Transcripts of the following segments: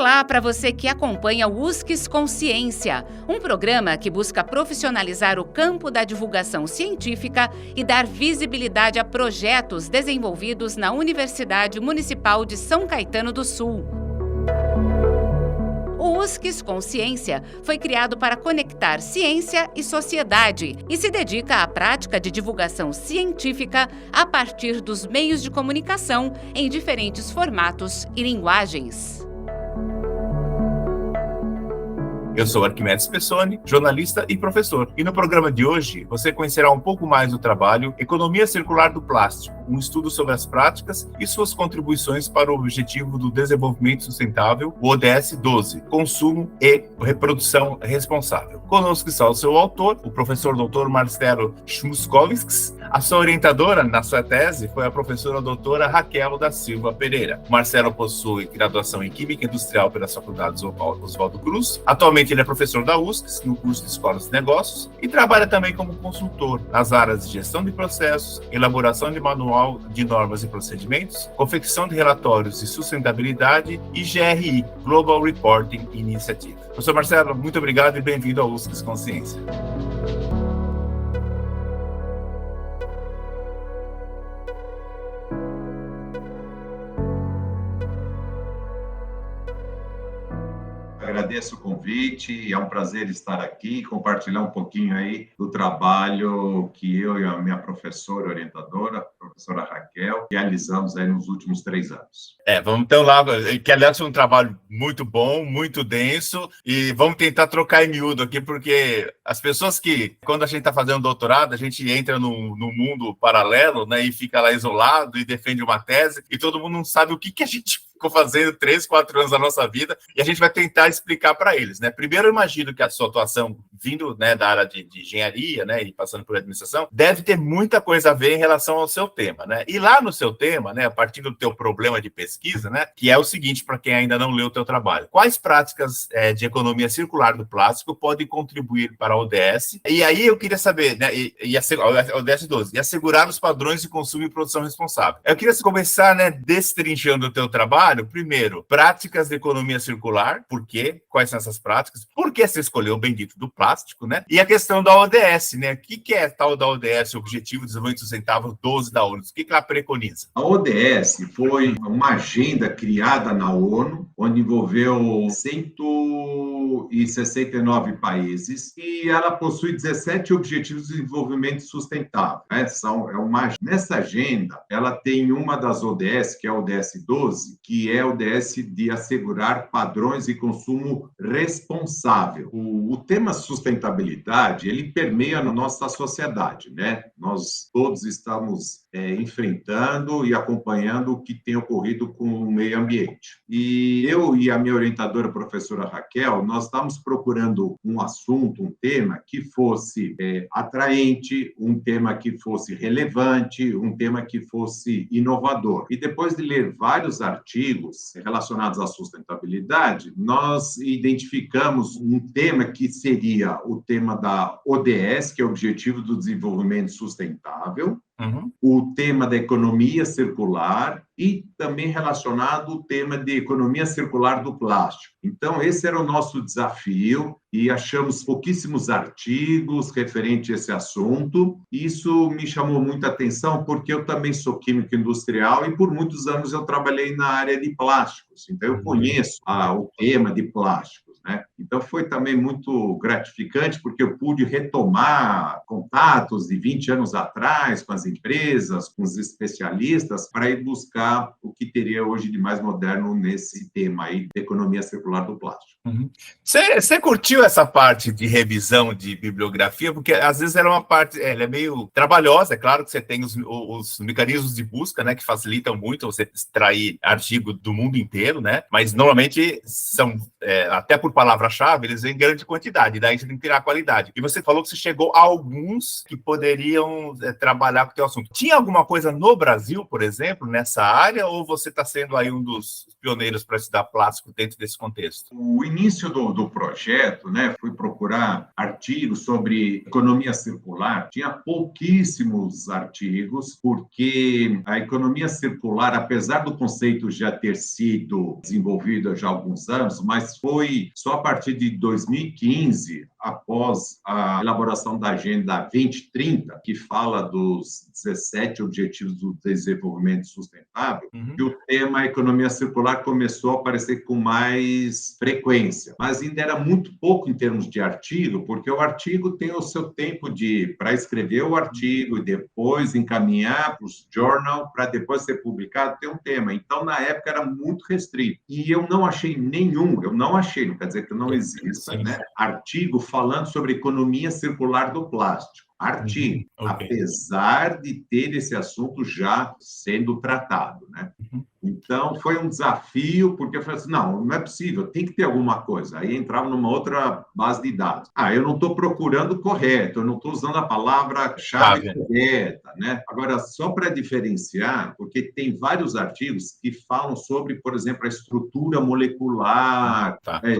Olá para você que acompanha o USCS Consciência, um programa que busca profissionalizar o campo da divulgação científica e dar visibilidade a projetos desenvolvidos na Universidade Municipal de São Caetano do Sul. O USCS Consciência foi criado para conectar ciência e sociedade e se dedica à prática de divulgação científica a partir dos meios de comunicação em diferentes formatos e linguagens. Eu sou Arquimedes Pessoni, jornalista e professor. E no programa de hoje, você conhecerá um pouco mais do trabalho Economia Circular do Plástico, um estudo sobre as práticas e suas contribuições para o Objetivo do Desenvolvimento Sustentável, o ODS 12, Consumo e Reprodução Responsável. Conosco está o seu autor, o professor Dr. Marcelo Chmuskovskis. A sua orientadora na sua tese foi a professora doutora Raquel da Silva Pereira. O Marcelo possui graduação em Química Industrial pelas Faculdades Oswaldo Cruz. Atualmente ele é professor da USCS, no curso de Escolas de Negócios, e trabalha também como consultor nas áreas de gestão de processos, elaboração de manual de normas e procedimentos, confecção de relatórios de sustentabilidade e GRI, Global Reporting Initiative. Professor Marcelo, muito obrigado e bem-vindo ao USCS Consciência. Agradeço o convite, é um prazer estar aqui e compartilhar um pouquinho aí do trabalho que eu e a minha professora orientadora, a professora Raquel, realizamos aí nos últimos 3 anos. Vamos então lá, que aliás foi um trabalho muito bom, muito denso, e vamos tentar trocar em miúdo aqui, porque as pessoas que, quando a gente está fazendo doutorado, a gente entra no mundo paralelo, né, e fica lá isolado e defende uma tese, e todo mundo não sabe o que a gente ficou fazendo 3, 4 anos da nossa vida, e a gente vai tentar explicar para eles, né? Primeiro, eu imagino que a sua atuação, vindo, né, da área de engenharia, né, e passando por administração, deve ter muita coisa a ver em relação ao seu tema, né? E lá no seu tema, né, a partir do teu problema de pesquisa, né, que é o seguinte, para quem ainda não leu o teu trabalho: quais práticas de economia circular do plástico podem contribuir para a ODS? E aí eu queria saber, né, a ODS 12, e assegurar os padrões de consumo e produção responsável. Eu queria começar, né, destrinchando o teu trabalho. Primeiro, práticas de economia circular. Por quê? Quais são essas práticas? Por que você escolheu o bendito do plástico, né? E a questão da ODS, né? O que é tal da ODS, Objetivo de Desenvolvimento Sustentável 12 da ONU? O que ela preconiza? A ODS foi uma agenda criada na ONU, onde envolveu 169 países, e ela possui 17 Objetivos de Desenvolvimento Sustentável, né? Nessa agenda, ela tem uma das ODS, que é a ODS 12, que é o ODS de assegurar padrões de consumo responsável. O tema sustentabilidade, ele permeia na nossa sociedade, né? Nós todos estamos enfrentando e acompanhando o que tem ocorrido com o meio ambiente. E eu e a minha orientadora, a professora Raquel, nós estamos procurando um assunto, um tema que fosse atraente, um tema que fosse relevante, um tema que fosse inovador. E depois de ler vários artigos relacionados à sustentabilidade, nós identificamos um tema que seria o tema da ODS, que é o Objetivo do Desenvolvimento Sustentável, o tema da economia circular e também relacionado o tema de economia circular do plástico. Então, esse era o nosso desafio e achamos pouquíssimos artigos referentes a esse assunto. Isso me chamou muita atenção porque eu também sou químico industrial e por muitos anos eu trabalhei na área de plásticos. Então, eu conheço o tema de plásticos, né? Então, foi também muito gratificante porque eu pude retomar contatos de 20 anos atrás com as empresas, com os especialistas, para ir buscar o que teria hoje de mais moderno nesse tema aí de economia circular do plástico. Você curtiu essa parte de revisão de bibliografia? Porque às vezes ela é uma parte, ela é meio trabalhosa. É claro que você tem os mecanismos de busca, né, que facilitam muito você extrair artigo do mundo inteiro, né? Mas normalmente são, até por palavra palavra-chave, eles vêm em grande quantidade, daí você tem que tirar a qualidade. E você falou que você chegou a alguns que poderiam trabalhar com o teu assunto. Tinha alguma coisa no Brasil, por exemplo, nessa área, ou você está sendo aí um dos pioneiros para estudar plástico dentro desse contexto? O início do projeto, né, fui procurar artigos sobre economia circular. Tinha pouquíssimos artigos, porque a economia circular, apesar do conceito já ter sido desenvolvido já há alguns anos, mas foi só a partir de 2015, após a elaboração da Agenda 2030, que fala dos 17 Objetivos do Desenvolvimento Sustentável, que o tema economia circular começou a aparecer com mais frequência. Mas ainda era muito pouco em termos de artigo, porque o artigo tem o seu tempo para escrever o artigo e depois encaminhar para os journal, para depois ser publicado, tem um tema. Então, na época, era muito restrito. E eu não achei não quer dizer que não exista, né, artigo falando sobre economia circular do plástico. Artigo, apesar de ter esse assunto já sendo tratado, né? Então, foi um desafio, porque eu falei assim, não é possível, tem que ter alguma coisa. Aí entrava numa outra base de dados. Eu não estou procurando correto, eu não estou usando a palavra-chave correta, né? Agora, só para diferenciar, porque tem vários artigos que falam sobre, por exemplo, a estrutura molecular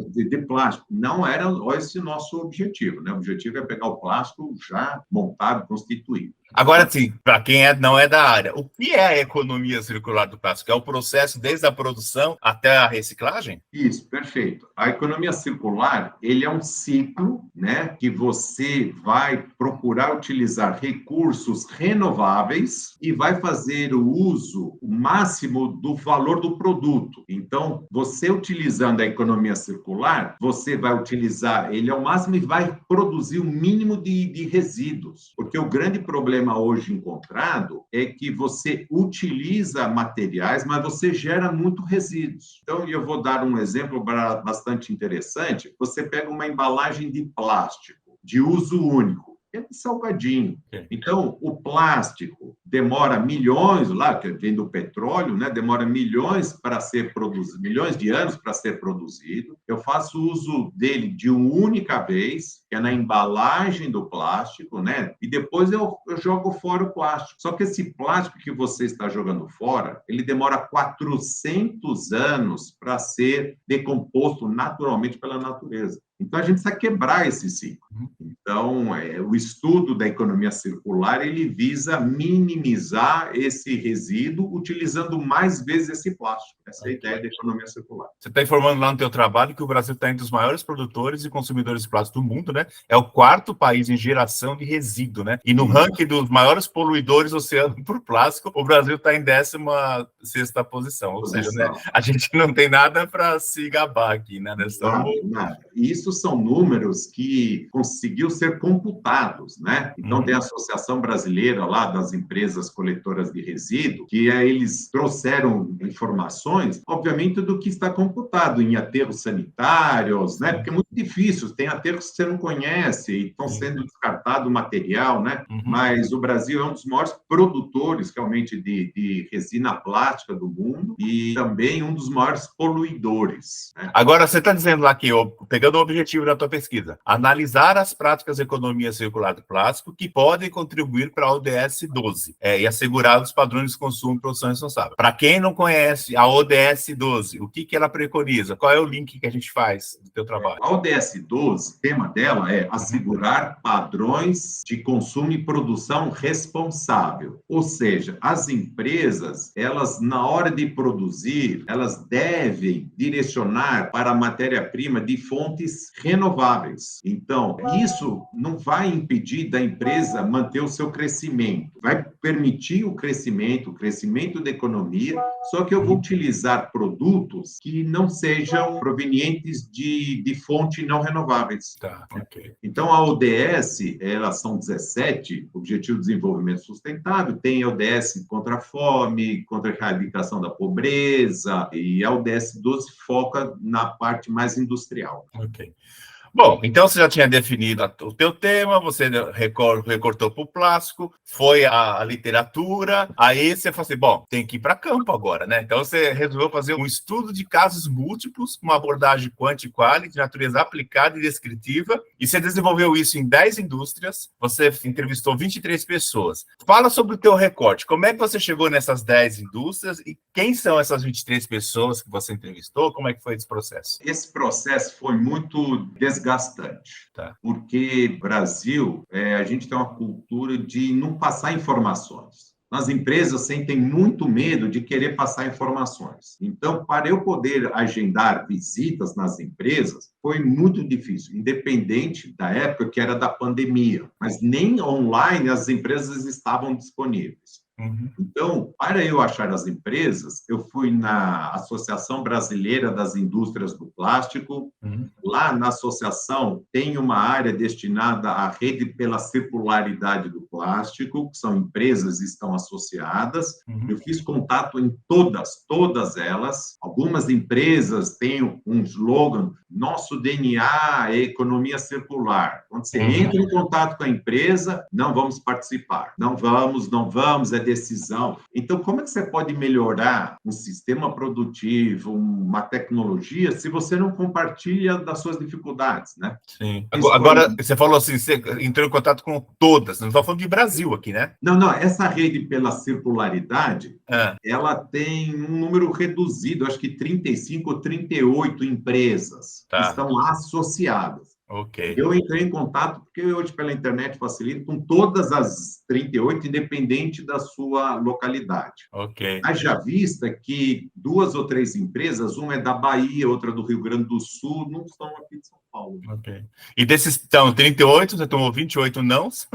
de plástico. Não era esse o nosso objetivo, né? O objetivo é pegar o plástico já montado, constituído. Agora, sim, para quem não é da área, o que é a economia circular do plástico? É o processo desde a produção até a reciclagem? Isso, perfeito. A economia circular, ele é um ciclo, né, que você vai procurar utilizar recursos renováveis e vai fazer o uso máximo do valor do produto. Então, você utilizando a economia circular, você vai utilizar ele ao máximo e vai produzir o mínimo de resíduos. Porque o grande problema hoje encontrado é que você utiliza materiais, mas você gera muito resíduos. Então, eu vou dar um exemplo bastante interessante. Você pega uma embalagem de plástico de uso único, é um salgadinho. Então, o plástico demora milhões, lá que vem do petróleo, né? Demora milhões para ser produzido, milhões de anos para ser produzido. Eu faço uso dele de uma única vez, que é na embalagem do plástico, né? E depois eu jogo fora o plástico. Só que esse plástico que você está jogando fora, ele demora 400 anos para ser decomposto naturalmente pela natureza. Então, a gente precisa quebrar esse ciclo. Então, o estudo da economia circular, ele visa minimizar esse resíduo utilizando mais vezes esse plástico. Essa é a ideia da economia circular. Você está informando lá no teu trabalho que o Brasil está entre os maiores produtores e consumidores de plástico do mundo, né? É o 4º país em geração de resíduo, né? E no ranking dos maiores poluidores oceânicos por plástico, o Brasil está em 16ª posição. Ou seja, né, a gente não tem nada para se gabar aqui, né? Nada. Isso são números que conseguiu ser computados, né? Então, tem a Associação Brasileira lá das empresas coletoras de resíduo, que eles trouxeram informações, obviamente, do que está computado em aterros sanitários, né? Porque é muito difícil, tem aterros que você não conhece e estão sendo descartado material, né? Mas o Brasil é um dos maiores produtores, realmente, de resina plástica do mundo e também um dos maiores poluidores, né? Agora, você está dizendo lá que, pegando o objetivo da tua pesquisa, analisar as práticas de economia circular do plástico que podem contribuir para a ODS 12 e assegurar os padrões de consumo e produção responsável. Para quem não conhece a ODS 12, o que ela preconiza? Qual é o link que a gente faz do teu trabalho? A ODS 12, o tema dela é assegurar padrões de consumo e produção responsável. Ou seja, as empresas, elas, na hora de produzir, elas devem direcionar para a matéria-prima de fontes renováveis. Então, isso não vai impedir da empresa manter o seu crescimento, vai permitir o crescimento da economia, só que eu vou utilizar produtos que não sejam provenientes de fontes não renováveis. Então, a ODS, elas são 17, Objetivos de Desenvolvimento Sustentável, tem a ODS contra a fome, contra a erradicação da pobreza, e a ODS 12 foca na parte mais industrial. Bom, então você já tinha definido o teu tema, você recortou para o plástico, foi a literatura, aí você falou assim, bom, tem que ir para campo agora, né? Então você resolveu fazer um estudo de casos múltiplos, uma abordagem quant e quali, de natureza aplicada e descritiva, e você desenvolveu isso em 10 indústrias, você entrevistou 23 pessoas. Fala sobre o teu recorte, como é que você chegou nessas 10 indústrias e quem são essas 23 pessoas que você entrevistou, como é que foi esse processo? Esse processo foi muito desgastante, Tá. porque Brasil, a gente tem uma cultura de não passar informações. As empresas sentem muito medo de querer passar informações. Então, para eu poder agendar visitas nas empresas, foi muito difícil, independente da época que era da pandemia. Mas nem online as empresas estavam disponíveis. Então, para eu achar as empresas, eu fui na Associação Brasileira das Indústrias do Plástico. Lá na associação tem uma área destinada à rede pela circularidade do plástico, que são empresas que estão associadas. Eu fiz contato em todas elas. Algumas empresas têm um slogan, nosso DNA é economia circular. Quando você entra em contato com a empresa, não vamos participar. Não vamos, é decisão. Então, como é que você pode melhorar um sistema produtivo, uma tecnologia, se você não compartilha das suas dificuldades, né? Sim. Agora, você falou assim, você entrou em contato com todas, não estou falando de Brasil aqui, né? Não, essa rede pela circularidade, ela tem um número reduzido, acho que 35 ou 38 empresas que estão associadas. Ok. Eu entrei em contato, porque hoje pela internet facilita, com todas as 38, independente da sua localidade. Ok. Haja vista que 2 ou 3 empresas, uma é da Bahia, outra do Rio Grande do Sul, não estão aqui de São Paulo. Ok. E desses, então, 38, você tomou 28 nãos,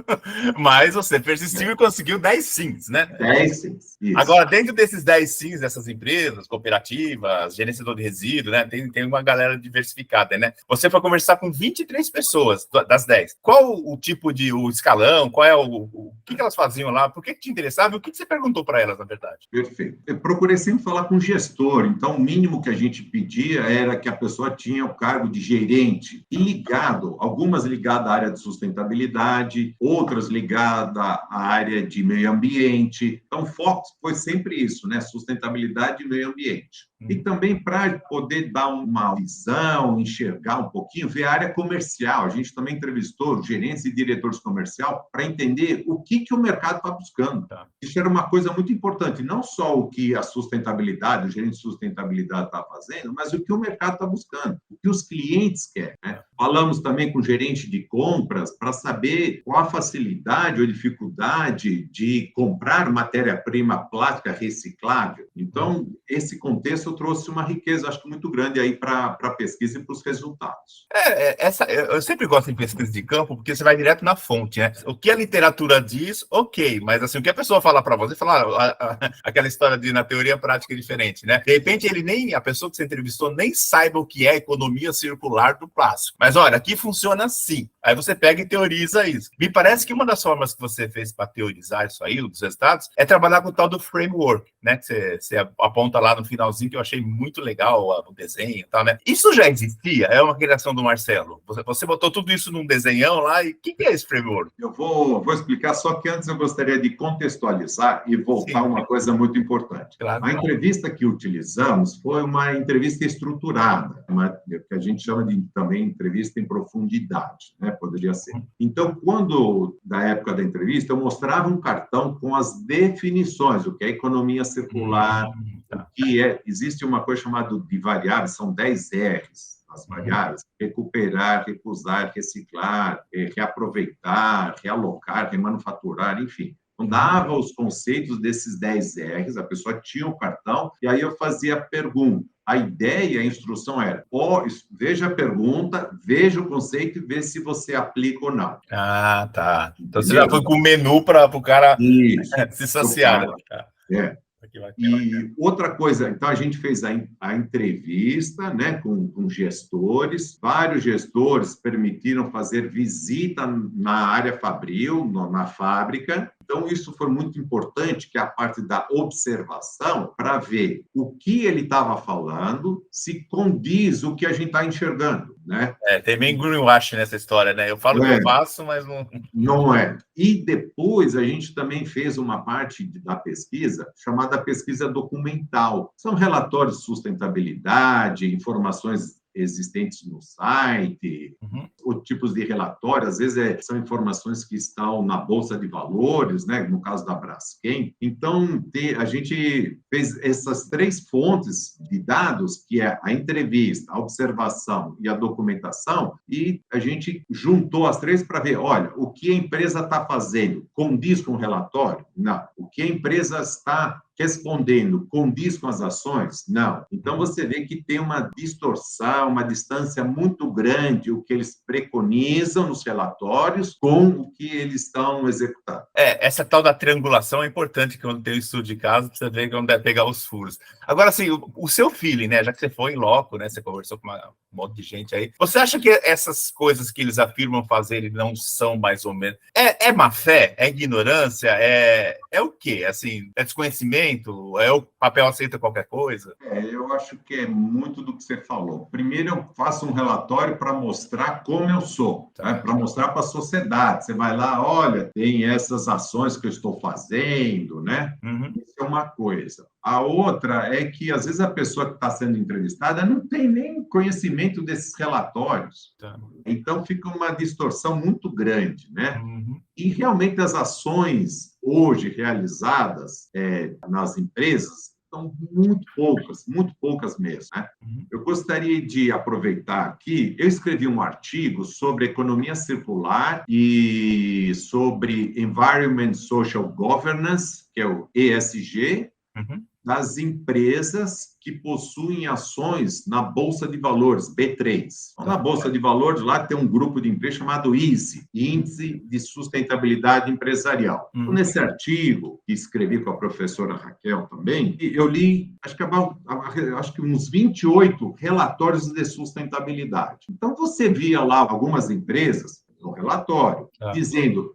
mas você persistiu e conseguiu 10 sims, né? 10 sims, isso. Agora, dentro desses 10 sims, dessas empresas, cooperativas, gerenciador de resíduo, né? Tem uma galera diversificada, né? Você foi conversar com 23 pessoas das 10. Qual o tipo de o escalão? Qual é o que elas faziam lá? Por que te interessava? E o que você perguntou para elas, na verdade? Perfeito. Eu procurei sempre falar com o gestor, então o mínimo que a gente pedia era que a pessoa tinha o cargo de gerente e ligado, algumas ligadas à área de sustentabilidade, outras ligadas à área de meio ambiente. Então, o foco foi sempre isso, né? Sustentabilidade e meio ambiente. E também para poder dar uma visão, enxergar um pouquinho, ver a área comercial. A gente também entrevistou gerentes e diretores comerciais para entender o que o mercado está buscando. Isso era uma coisa muito importante, não só o que a sustentabilidade, o gerente de sustentabilidade está fazendo, mas o que o mercado está buscando, o que os clientes querem, né? Falamos também com o gerente de compras para saber qual a facilidade ou dificuldade de comprar matéria-prima plástica reciclável. Então, esse contexto trouxe uma riqueza, acho que muito grande aí para a pesquisa e para os resultados. Eu sempre gosto de pesquisa de campo, porque você vai direto na fonte, né? O que a literatura diz, ok, mas assim, o que a pessoa fala para você, aquela história de na teoria prática é diferente, né? De repente, a pessoa que você entrevistou nem saiba o que é economia circular do plástico. Mas olha, aqui funciona assim. Aí você pega e teoriza isso. Me parece que uma das formas que você fez para teorizar isso aí, dos resultados, é trabalhar com o tal do framework, né? Que você aponta lá no finalzinho, que eu achei muito legal o desenho e tal, né? Isso já existia? É uma criação do Marcelo? Você botou tudo isso num desenhão lá, e o que é esse framework? Eu vou explicar, só que antes eu gostaria de contextualizar e voltar a uma coisa muito importante. Claro. A entrevista que utilizamos foi uma entrevista estruturada, que a gente chama de também entrevista em profundidade, né? Poderia ser. Então, da época da entrevista, eu mostrava um cartão com as definições, o que é economia circular, o que existe uma coisa chamada de variáveis, são 10 R's, as variáveis: recuperar, recusar, reciclar, reaproveitar, realocar, remanufaturar, enfim. Então, dava os conceitos desses 10 R's, a pessoa tinha o cartão, e aí eu fazia a pergunta. A ideia, a instrução era, veja a pergunta, veja o conceito e veja se você aplica ou não. Ah, tá. Então você já foi com o menu para o cara se saciar. E outra coisa, então a gente fez a entrevista, né, com gestores, vários gestores permitiram fazer visita na área fabril, na fábrica, Então, isso foi muito importante, que é a parte da observação, para ver o que ele estava falando, se condiz o que a gente está enxergando, né? Tem bem greenwash nessa história, né? Eu falo que eu faço, mas não... Não é. E depois a gente também fez uma parte da pesquisa chamada pesquisa documental. São relatórios de sustentabilidade, informações existentes no site, tipos de relatório, às vezes são informações que estão na Bolsa de Valores, né? No caso da Braskem. Então, a gente fez essas 3 fontes de dados, que é a entrevista, a observação e a documentação, e a gente juntou as 3 para ver, olha, o que a empresa está fazendo condiz com o relatório? Não. O que a empresa está respondendo condiz com as ações? Não. Então, você vê que tem uma distorção, uma distância muito grande, o que eles preconizam nos relatórios com o que eles estão executando. Essa tal da triangulação é importante quando tem um estudo de caso, para você ver onde é pegar os furos. Agora, assim, o seu feeling, né? Já que você foi em loco, né? Você conversou com um monte de gente aí. Você acha que essas coisas que eles afirmam fazerem não são mais ou menos... É má fé? É ignorância? É o quê? Assim, é desconhecimento? É o papel aceita qualquer coisa? Eu acho que é muito do que você falou. Primeiro, eu faço um relatório para mostrar como eu sou, né? Para mostrar para a sociedade. Você vai lá, olha, tem essas ações que eu estou fazendo, né? Isso é uma coisa. A outra é que, às vezes, a pessoa que está sendo entrevistada não tem nem conhecimento desses relatórios. Então, fica uma distorção muito grande, né? E, realmente, as ações hoje realizadas nas empresas são muito poucas mesmo, né? Eu gostaria de aproveitar aqui, eu escrevi um artigo sobre economia circular e sobre Environment Social Governance, que é o ESG, das empresas que possuem ações na Bolsa de Valores, B3. Então, na Bolsa de Valores, lá tem um grupo de empresas chamado ISE, Índice de Sustentabilidade Empresarial. Então, nesse artigo, que escrevi com a professora Raquel também, eu li, acho que uns 28 relatórios de sustentabilidade. Então, você via lá algumas empresas no relatório, dizendo,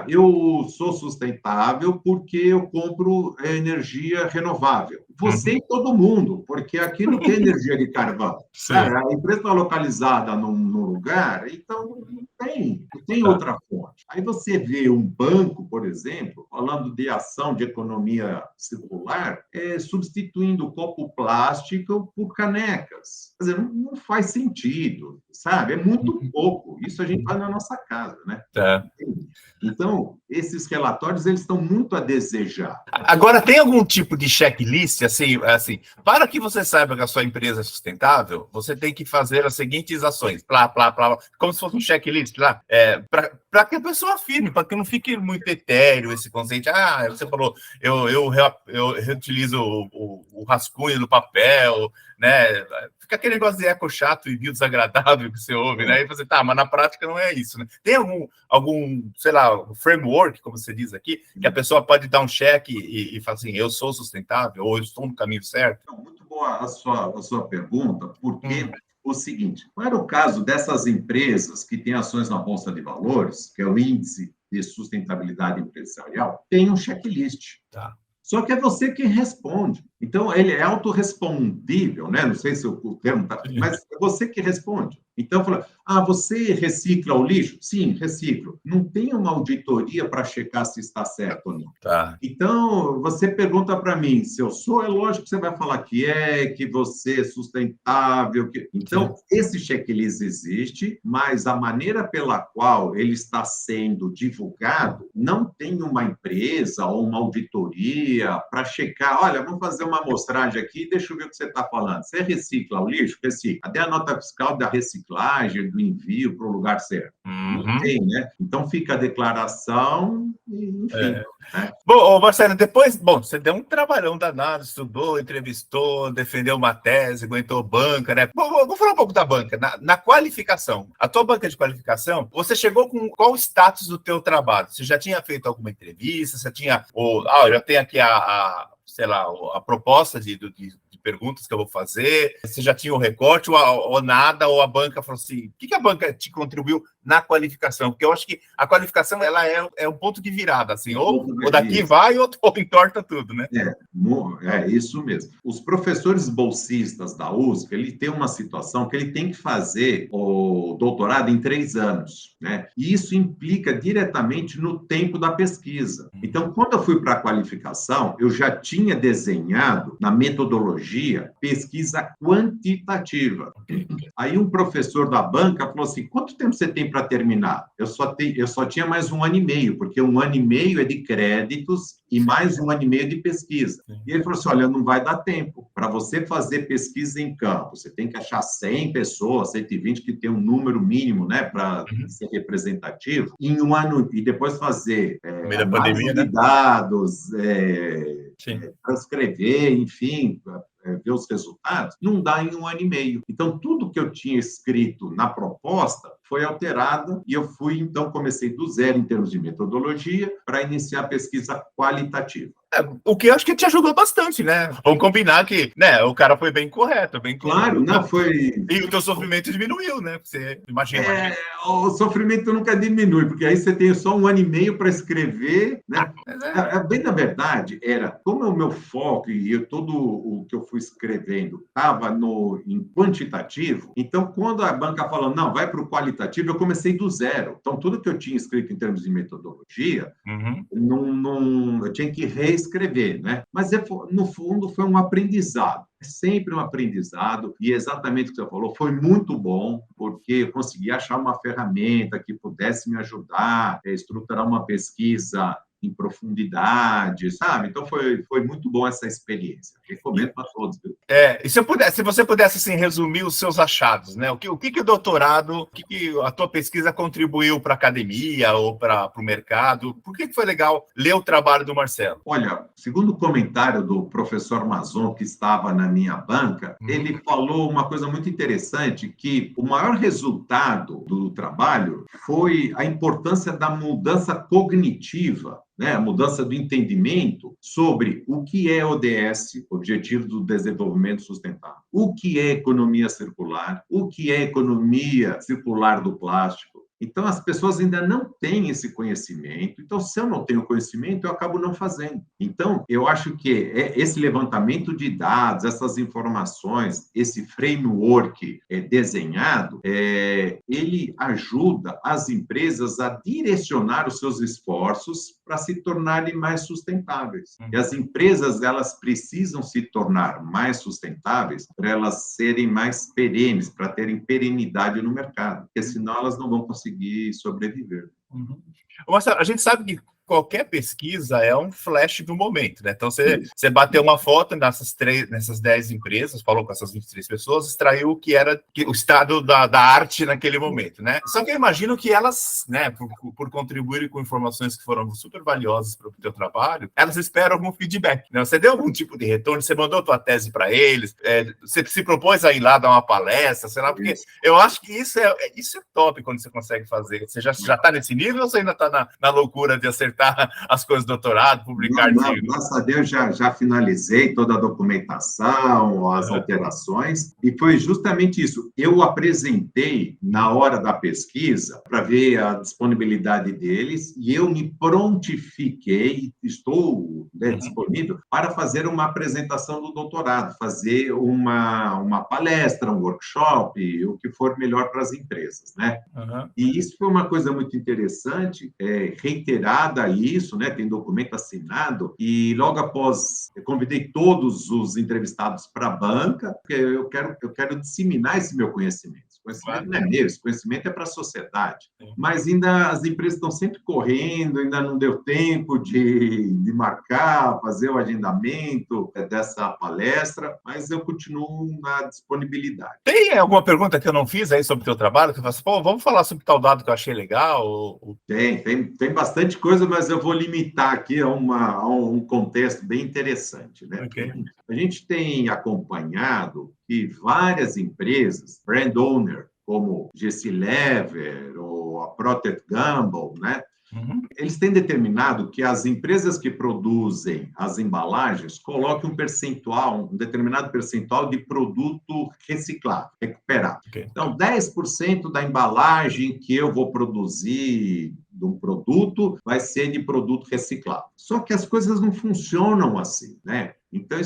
eu sou sustentável porque eu compro energia renovável. Você e todo mundo, porque aqui não tem energia de carvão. Cara, a empresa está localizada num lugar, então não tem outra fonte. Aí você vê um banco, por exemplo, falando de ação de economia circular, substituindo o copo plástico por canecas. Quer dizer, não faz sentido, sabe? É muito pouco. Isso a gente faz na nossa casa, né? Então, esses relatórios, eles estão muito a desejar. Agora, tem algum tipo de checklist, assim, para que você saiba que a sua empresa é sustentável, você tem que fazer as seguintes ações, como se fosse um checklist lá, para que a pessoa afirme, para que não fique muito etéreo esse conceito. Você falou, eu reutilizo o rascunho do papel, né? Fica aquele negócio de eco chato e desagradável que você ouve, né? E você, mas na prática não é isso, né? Tem algum, sei lá, framework, como você diz aqui, que a pessoa pode dar um check e falar assim, eu sou sustentável, ou eu estou no caminho certo? Muito boa a sua pergunta, porque o seguinte, para o caso dessas empresas que têm ações na Bolsa de Valores, que é o Índice de Sustentabilidade Empresarial, tem um checklist. Só que é você quem responde. Então, ele é autorrespondível, né? Não sei se o termo está... Mas é você que responde. Então, fala, você recicla o lixo? Sim, reciclo. Não tem uma auditoria para checar se está certo ou não. Então, você pergunta para mim se eu sou, é lógico que você vai falar que você é sustentável. Então, esse checklist existe, mas a maneira pela qual ele está sendo divulgado, não tem uma empresa ou uma auditoria para checar, olha, vamos fazer uma amostragem aqui, deixa eu ver o que você está falando. Você recicla o lixo? Recicla. Cadê a nota fiscal da reciclagem, do envio para o lugar certo? Não tem, né? Então, fica a declaração e, enfim. Né? Bom, Marcelo, depois, você deu um trabalhão danado, estudou, entrevistou, defendeu uma tese, aguentou banca, né? Vou falar um pouco da banca. Na qualificação, a tua banca de qualificação, você chegou com qual status do teu trabalho? Você já tinha feito alguma entrevista? Você tinha... já tem aqui sei lá, a proposta de perguntas que eu vou fazer, você já tinha o recorte ou nada, ou a banca falou assim, o que a banca te contribuiu na qualificação? Porque eu acho que a qualificação ela é um ponto de virada, assim, ou daqui Isso. vai ou entorta tudo, né? É isso mesmo. Os professores bolsistas da USP, ele tem uma situação que ele tem que fazer o doutorado em 3 anos, né? E isso implica diretamente no tempo da pesquisa. Então, quando eu fui para a qualificação, eu já tinha desenhado na metodologia pesquisa quantitativa. Aí um professor da banca falou assim: quanto tempo você tem para terminar? Eu só tinha mais 1 ano e meio, porque 1 ano e meio é de créditos e mais 1 ano e meio de pesquisa. E ele falou assim: olha, não vai dar tempo. Para você fazer pesquisa em campo, você tem que achar 100 pessoas, 120, que tem um número mínimo, né, para ser representativo, em 1 ano, e depois fazer Meio da análise pandemia, de né? dados, Sim. transcrever, enfim, ver os resultados, não dá em 1 ano e meio. Então, tudo que eu tinha escrito na proposta foi alterada e eu fui, então, comecei do zero em termos de metodologia para iniciar a pesquisa qualitativa. O que eu acho que te ajudou bastante, né? Vamos combinar que, né, o cara foi bem correto, bem Claro, não foi. E o teu sofrimento diminuiu, né? Você imagina. O sofrimento nunca diminui, porque aí você tem só 1 ano e meio para escrever, né? Bem, na verdade, como é o meu foco e todo o que eu fui escrevendo estava em quantitativo, então, quando a banca falou, não, vai para o qualitativo, eu comecei do zero. Então, tudo que eu tinha escrito em termos de metodologia, eu tinha que reescrever, né? Mas, no fundo, foi um aprendizado. É sempre um aprendizado, e exatamente o que você falou, foi muito bom, porque eu consegui achar uma ferramenta que pudesse me ajudar a estruturar uma pesquisa em profundidade, sabe? Então, foi muito bom essa experiência. Recomendo para todos. E se você pudesse assim, resumir os seus achados, né? O que o doutorado, o que a tua pesquisa contribuiu para a academia ou para o mercado? Por que foi legal ler o trabalho do Marcelo? Olha, segundo o comentário do professor Mazon, que estava na minha banca, ele falou uma coisa muito interessante, que o maior resultado do trabalho foi a importância da mudança cognitiva, né, a mudança do entendimento sobre o que é ODS, Objetivo do Desenvolvimento Sustentável, o que é economia circular, o que é economia circular do plástico. Então, as pessoas ainda não têm esse conhecimento. Então, se eu não tenho conhecimento, eu acabo não fazendo. Então, eu acho que esse levantamento de dados, essas informações, esse framework desenhado, ele ajuda as empresas a direcionar os seus esforços para se tornarem mais sustentáveis. E as empresas, elas precisam se tornar mais sustentáveis para elas serem mais perenes, para terem perenidade no mercado, porque senão elas não vão conseguir sobreviver. Marcelo, a gente sabe que qualquer pesquisa é um flash do momento, né? Então, você bateu uma foto nessas 10 empresas, falou com essas 23 pessoas, extraiu o que era o estado da arte naquele momento, né? Só que eu imagino que elas, né, por contribuírem com informações que foram super valiosas para o teu trabalho, elas esperam algum feedback, né? Você deu algum tipo de retorno, você mandou tua tese para eles, você se propôs a ir lá dar uma palestra, sei lá, porque eu acho que isso é top quando você consegue fazer. Você já está nesse nível ou você ainda está na loucura de acertar as coisas do doutorado, publicar artigos? Graças a Deus já finalizei toda a documentação, as alterações, e foi justamente isso. Eu apresentei na hora da pesquisa para ver a disponibilidade deles e eu me prontifiquei, estou disponível para fazer uma apresentação do doutorado, fazer uma palestra, um workshop, o que for melhor para as empresas, né? E isso foi uma coisa muito interessante, reiterada isso, né? Tem documento assinado, e logo após, eu convidei todos os entrevistados para a banca, porque eu quero disseminar esse meu conhecimento. Esse conhecimento não é meu, esse conhecimento é para a sociedade. Mas ainda as empresas estão sempre correndo, ainda não deu tempo de marcar, fazer o agendamento dessa palestra, mas eu continuo na disponibilidade. Tem alguma pergunta que eu não fiz aí sobre o teu trabalho? Que eu faço, vamos falar sobre tal dado que eu achei legal? Tem bastante coisa, mas eu vou limitar aqui a um contexto bem interessante, né? Okay. A gente tem acompanhado que várias empresas, brand owner, como GC Lever ou a Procter & Gamble, né, Eles têm determinado que as empresas que produzem as embalagens coloquem um determinado percentual de produto reciclado, recuperado. Okay. Então, 10% da embalagem que eu vou produzir de um produto vai ser de produto reciclado. Só que as coisas não funcionam assim, né? Então,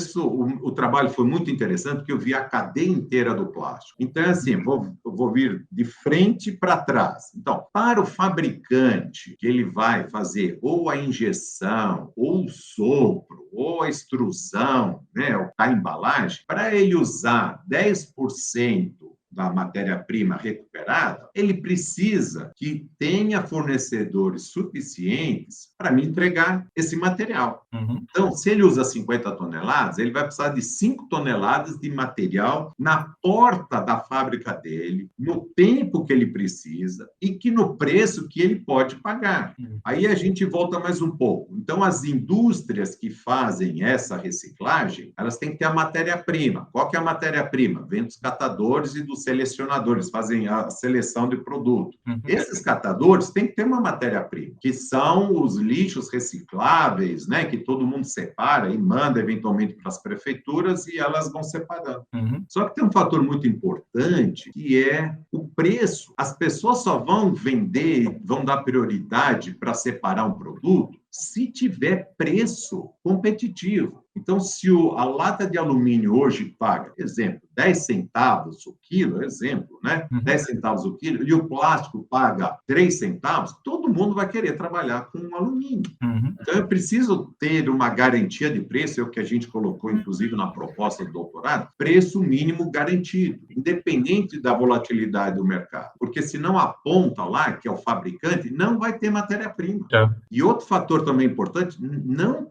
o trabalho foi muito interessante, porque eu vi a cadeia inteira do plástico. Então, assim, eu vou vir de frente para trás. Então, para o fabricante, que ele vai fazer ou a injeção, ou o sopro, ou a extrusão, né, a embalagem, para ele usar 10% da matéria-prima recuperada, ele precisa que tenha fornecedores suficientes para me entregar esse material. Então, se ele usa 50 toneladas, ele vai precisar de 5 toneladas de material na porta da fábrica dele, no tempo que ele precisa e que no preço que ele pode pagar. Aí a gente volta mais um pouco. Então, as indústrias que fazem essa reciclagem, elas têm que ter a matéria-prima. Qual que é a matéria-prima? Vem dos catadores e dos selecionadores, fazem a seleção de produto. Esses catadores têm que ter uma matéria-prima, que são os lixos recicláveis, né, que todo mundo separa e manda eventualmente para as prefeituras e elas vão separando. Só que tem um fator muito importante, que é o preço. As pessoas só vão vender, vão dar prioridade para separar um produto se tiver preço competitivo. Então, se a lata de alumínio hoje paga, exemplo, 10 centavos o quilo, exemplo, né? 10 centavos o quilo, e o plástico paga 3 centavos, todo mundo vai querer trabalhar com alumínio. Então, eu preciso ter uma garantia de preço, é o que a gente colocou, inclusive, na proposta do doutorado, preço mínimo garantido, independente da volatilidade do mercado. Porque se não aponta lá, que é o fabricante, não vai ter matéria-prima. E outro fator também importante,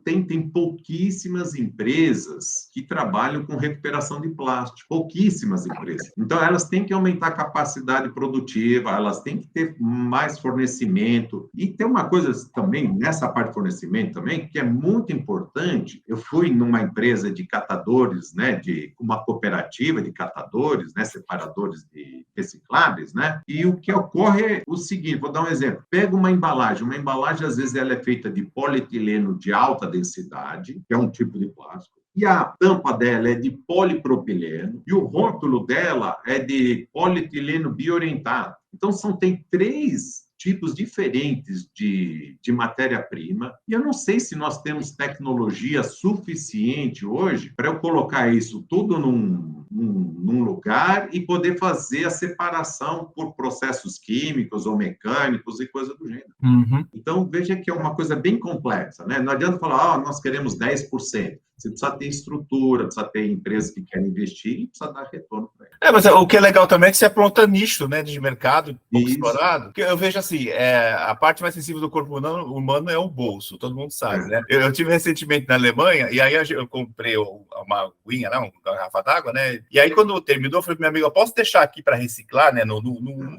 tem pouquíssimas empresas que trabalham com recuperação de plástico, pouquíssimas empresas. Então, elas têm que aumentar a capacidade produtiva, elas têm que ter mais fornecimento. E tem uma coisa também, nessa parte de fornecimento também, que é muito importante. Eu fui numa empresa de catadores, né, de uma cooperativa de catadores, né, separadores de recicláveis, né, e o que ocorre é o seguinte, vou dar um exemplo. Pega uma embalagem, às vezes, ela é feita de polietileno de alta densidade, que é um tipo de plástico, e a tampa dela é de polipropileno, e o rótulo dela é de polietileno bioorientado. Então, tem 3 tipos diferentes de matéria-prima, e eu não sei se nós temos tecnologia suficiente hoje para eu colocar isso tudo num lugar e poder fazer a separação por processos químicos ou mecânicos e coisa do gênero. Então, veja que é uma coisa bem complexa, né? Não adianta falar, nós queremos 10%. Você precisa ter estrutura, precisa ter empresas que querem investir e precisa dar retorno para eles. Mas o que é legal também é que você apronta nicho, né, de mercado, pouco explorado. Porque eu vejo assim, a parte mais sensível do corpo humano é o bolso, todo mundo sabe, né? Eu tive recentemente na Alemanha, e aí eu comprei uma aguinha, uma garrafa d'água, né? E aí, quando terminou, eu falei para minha amiga, eu posso deixar aqui para reciclar, né, no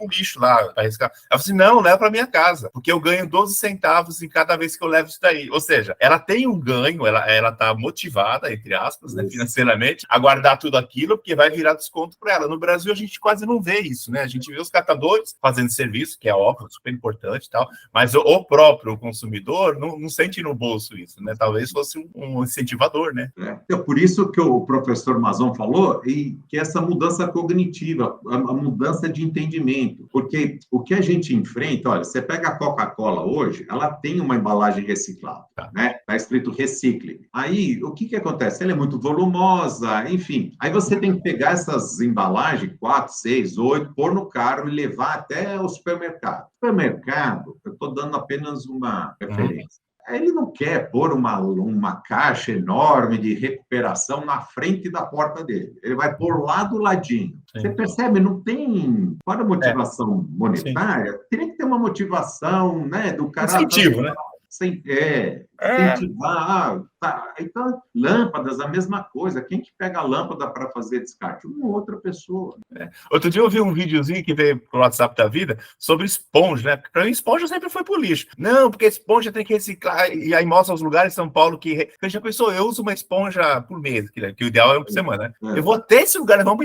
lixo lá, para reciclar? Ela falou assim, não, leva para minha casa, porque eu ganho 12 centavos em cada vez que eu levo isso daí. Ou seja, ela tem um ganho, ela está motivada, entre aspas, né, financeiramente, a guardar tudo aquilo, porque vai virar desconto para ela. No Brasil, a gente quase não vê isso, né? A gente vê os catadores fazendo serviço, que é óbvio, super importante e tal, mas o próprio consumidor não sente no bolso isso, né? Talvez fosse um incentivador, né? É por isso que o professor Mazon falou, e que essa mudança cognitiva, a mudança de entendimento, porque o que a gente enfrenta, olha, você pega a Coca-Cola hoje, ela tem uma embalagem reciclável, né? Está escrito recicle. Aí, o que acontece? Ela é muito volumosa, enfim. Aí você tem que pegar essas embalagens, 4, 6, 8, pôr no carro e levar até o supermercado. O supermercado, eu estou dando apenas uma referência. Ele não quer pôr uma caixa enorme de recuperação na frente da porta dele. Ele vai pôr lá do ladinho. Sim. Você percebe? Não tem... Para motivação monetária, teria que ter uma motivação, né, do cara... Incentivo, né? Incentivar, tá. Então, lâmpadas, a mesma coisa. Quem que pega a lâmpada para fazer descarte? Uma outra pessoa. Outro dia eu vi um videozinho que veio pro WhatsApp da vida sobre esponja, né? Para mim, esponja sempre foi pro lixo. Não, porque esponja tem que reciclar, e aí mostra os lugares em São Paulo que... Já pensou, eu uso uma esponja por mês, que o ideal é uma por semana, né? Eu vou até esse lugar levar uma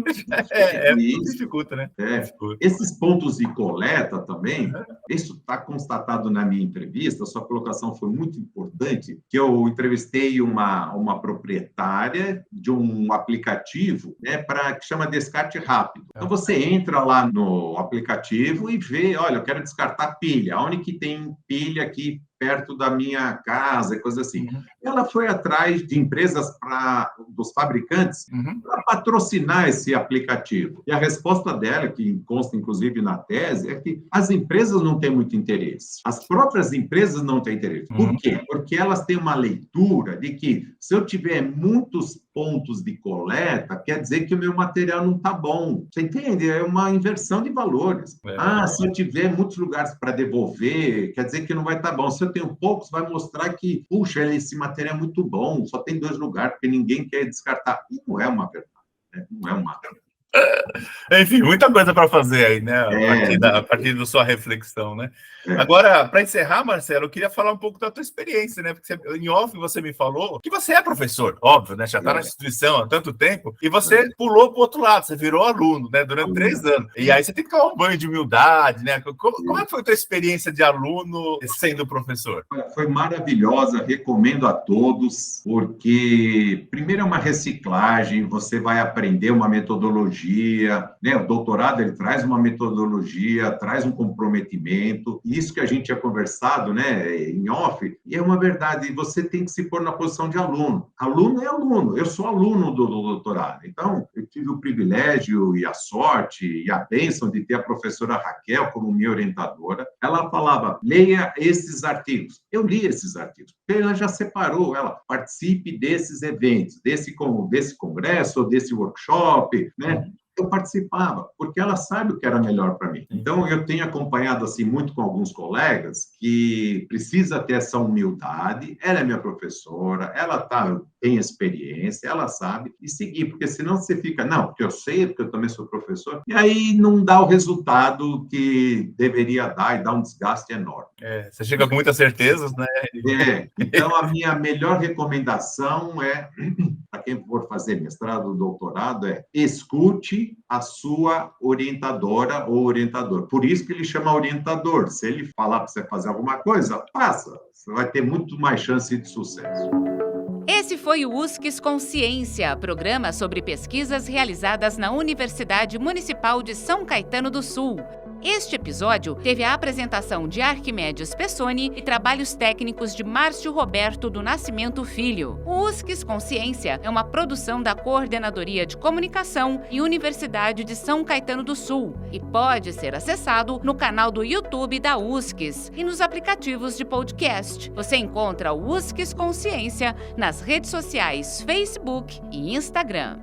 Tudo dificulta, né? Dificulta. Esses pontos de coleta também, isso está constatado na minha entrevista, a sua colocação foi muito importante, que eu entrevistei uma proprietária de um aplicativo, né, que chama Descarte Rápido. Então, você entra lá no aplicativo e vê, olha, eu quero descartar pilha, onde que tem pilha aqui perto da minha casa, e coisa assim. Ela foi atrás de empresas dos fabricantes para patrocinar esse aplicativo. E a resposta dela, que consta inclusive na tese, é que as empresas não têm muito interesse. As próprias empresas não têm interesse. Por quê? Porque elas têm uma leitura de que se eu tiver muitos pontos de coleta, quer dizer que o meu material não está bom. Você entende? É uma inversão de valores. Se eu tiver muitos lugares para devolver, quer dizer que não vai estar bom. Se eu tenho poucos, vai mostrar que, puxa, esse material é muito bom, só tem 2 lugares, porque ninguém quer descartar. E não é uma verdade, né? Não é uma verdade. Enfim, muita coisa para fazer aí, né? A partir da sua reflexão, né? Agora, para encerrar, Marcelo, eu queria falar um pouco da tua experiência, né? Porque em off você me falou que você é professor, óbvio, né? Já está na instituição há tanto tempo, e você pulou para o outro lado, você virou aluno, né? Durante 3 anos. E aí você tem que tomar um banho de humildade, né? Como é que foi a tua experiência de aluno sendo professor? Foi maravilhosa, recomendo a todos, porque primeiro é uma reciclagem, você vai aprender uma metodologia, né? O doutorado ele traz uma metodologia, traz um comprometimento, isso que a gente tinha conversado, né, em off, e é uma verdade, você tem que se pôr na posição de aluno. Aluno é aluno, eu sou aluno do doutorado, então eu tive o privilégio e a sorte e a bênção de ter a professora Raquel como minha orientadora. Ela falava, leia esses artigos. Eu li esses artigos, ela já separou, ela participe desses eventos, desse congresso, ou desse workshop, né? Eu participava, porque ela sabe o que era melhor para mim. Então, eu tenho acompanhado assim muito com alguns colegas que precisa ter essa humildade, ela é minha professora, ela tem experiência, ela sabe, e seguir, porque senão você fica, não, porque eu sei, porque eu também sou professor, e aí não dá o resultado que deveria dar, e dá um desgaste enorme. Você chega com muitas certezas, né? Então, a minha melhor recomendação para quem for fazer mestrado ou doutorado, escute a sua orientadora ou orientador. Por isso que ele chama orientador. Se ele falar para você fazer alguma coisa, faça. Você vai ter muito mais chance de sucesso. Esse foi o USCS Consciência, programa sobre pesquisas realizadas na Universidade Municipal de São Caetano do Sul. Este episódio teve a apresentação de Arquimedes Pessoni e trabalhos técnicos de Márcio Roberto do Nascimento Filho. O USCS Consciência é uma produção da Coordenadoria de Comunicação e Universidade de São Caetano do Sul e pode ser acessado no canal do YouTube da USCS e nos aplicativos de podcast. Você encontra o USCS Consciência nas redes sociais Facebook e Instagram.